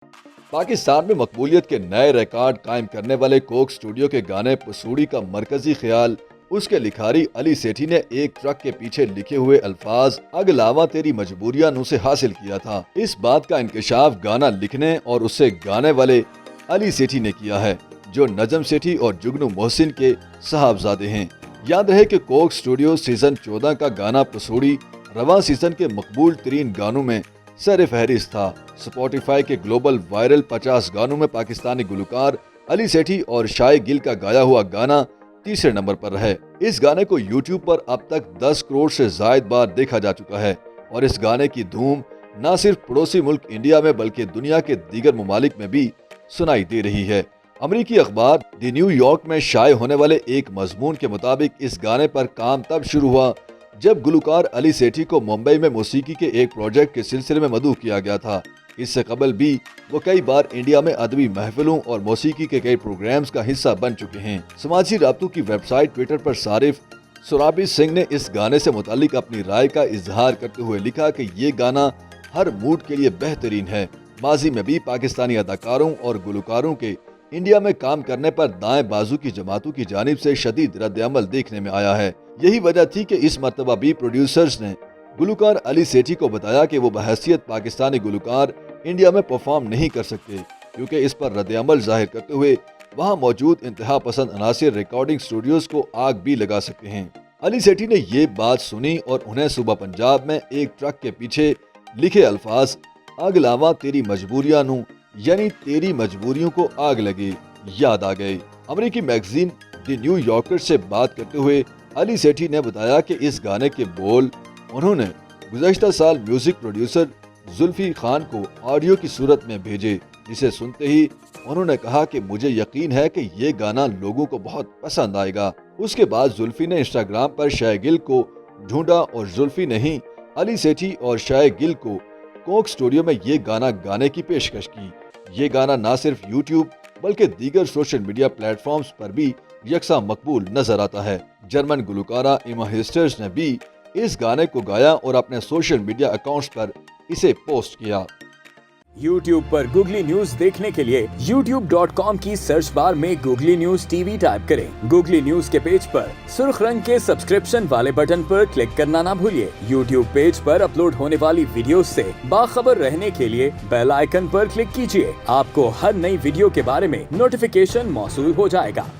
पाकिस्तान में मकबूलियत के नए रिकॉर्ड कायम करने वाले कोक स्टूडियो के गाने पसूड़ी का मरकजी ख्याल उसके लिखारी अली सेठी ने एक ट्रक के पीछे लिखे हुए अल्फाज अगलावा तेरी मजबूरियां नु से हासिल किया था। इस बात का इंकशाफ गाना लिखने और उसे गाने वाले अली सेठी ने किया है, जो नजम सेठी और जुगनू मोहसिन के साहबजादे हैं। याद रहे कि कोक स्टूडियो सीजन 14 का गाना पसूड़ी रवां सीजन के मकबूल तरीन गानों में सर फहरिस्त था। स्पॉटिफाई के ग्लोबल वायरल 50 गानों में पाकिस्तानी गुलकार अली सेठी और शाय गिल का गाया हुआ गाना तीसरे नंबर पर है। इस गाने को यूट्यूब पर अब तक 10 करोड़ से ज्यादा बार देखा जा चुका है और इस गाने की धूम न सिर्फ पड़ोसी मुल्क इंडिया में बल्कि दुनिया के दीगर ममालिक में भी सुनाई दे रही है। अमरीकी अखबार द न्यूयॉर्क में शाये होने वाले एक मजमून के मुताबिक इस गाने पर काम तब शुरू हुआ जब गुलकार अली सेठी को मुंबई में मौसीकी के एक प्रोजेक्ट के सिलसिले में मदऊ किया गया था। इससे कबल भी वो कई बार इंडिया में अदबी महफिलों और मौसीकी के कई प्रोग्राम्स का हिस्सा बन चुके हैं। समाजी राब्तों की वेबसाइट ट्विटर पर सारिफ सुराबी सिंह ने इस गाने से मुतालिक अपनी राय का इजहार करते हुए लिखा कि ये गाना हर मूड के लिए बेहतरीन है। माजी में भी पाकिस्तानी अदाकारों और गुलकारों के इंडिया में काम करने पर दाएं बाजू की जमातों की जानिब से शदीद रद्द-ए-अमल देखने में आया है। यही वजह थी कि इस मर्तबा भी प्रोड्यूसर्स ने गुलकार अली सेठी को बताया कि वो बहैसियत पाकिस्तानी गुलकार इंडिया में परफॉर्म नहीं कर सकते, क्योंकि इस पर रद्द-ए-अमल जाहिर करते हुए वहां मौजूद इंतहा पसंद अनासिर रिकॉर्डिंग स्टूडियोज को आग भी लगा सकते हैं। अली सेठी ने ये बात सुनी और उन्हें सुबह पंजाब में एक ट्रक के पीछे लिखे अल्फाज अगलावा तेरी मजबूरियां नू यानी तेरी मजबूरियों को आग लगे याद आ गए। अमेरिकी मैगजीन द न्यूयॉर्कर से बात करते हुए अली सेठी ने बताया कि इस गाने के बोल उन्होंने गुज़श्ता साल म्यूजिक प्रोड्यूसर जुल्फी खान को ऑडियो की सूरत में भेजे, जिसे सुनते ही उन्होंने कहा कि मुझे यकीन है कि ये गाना लोगों को बहुत पसंद आएगा। उसके बाद जुल्फी ने इंस्टाग्राम पर शाय गिल को ढूंढा और जुल्फी ने ही अली सेठी और शाय गिल को कोक स्टूडियो में ये गाना गाने की पेशकश की। ये गाना न सिर्फ यूट्यूब बल्कि दीगर सोशल मीडिया प्लेटफॉर्म्स पर भी यकसा मकबूल नजर आता है। जर्मन गुलकारा इमा हिस्टर्स ने भी इस गाने को गाया और अपने सोशल मीडिया अकाउंट्स पर इसे पोस्ट किया। YouTube पर गूगली न्यूज देखने के लिए youtube.com की सर्च बार में गूगली न्यूज टीवी टाइप करें। गूगली न्यूज के पेज पर सुर्ख रंग के सब्सक्रिप्शन वाले बटन पर क्लिक करना ना भूलिए। YouTube पेज पर अपलोड होने वाली वीडियोस से बाखबर रहने के लिए बेल आइकन पर क्लिक कीजिए। आपको हर नई वीडियो के बारे में नोटिफिकेशन मौसूल हो जाएगा।